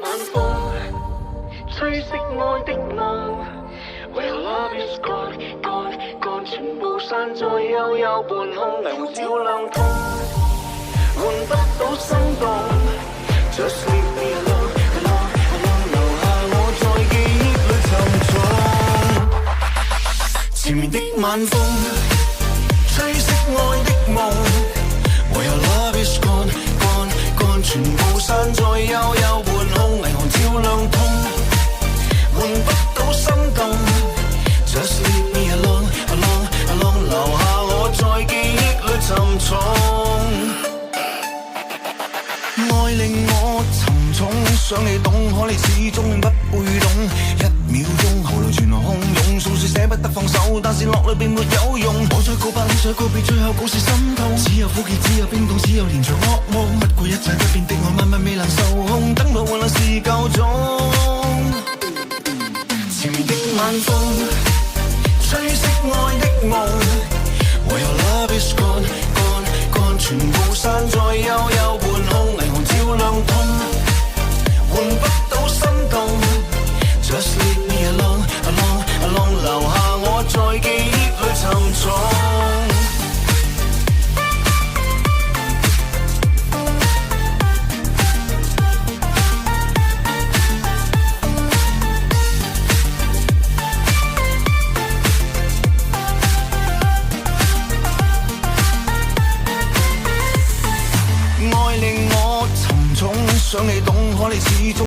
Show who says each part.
Speaker 1: 晚風吹熄愛的夢。Where love is gone, gone, gone， 全部散在幽幽半空，霓虹照亮通，換不到心動。Just leave me alone, alone, alone， 留下我在記憶裏沉重。前面的晚風吹熄愛的夢。Where love is gone, gone, gone， 全部散在幽幽半空，霓虹照亮通，換不到心動。Just leave me alone, alone, alone， 留下我在記憶裏沉重。愛令我沉重，想你懂，可你始終不會懂。一秒鐘喉嚨全洶湧，訴說捨不得放手，但是落淚並沒有用。我再告白，你再告別，最後故事心痛。只有苦澀，只有冰凍，只有連場噩夢。不過一切不變的愛，慢慢未能受控，等到換來是夠鐘。前面的晚風吹熄愛的夢。Where your love is gone, gone, gone， 全部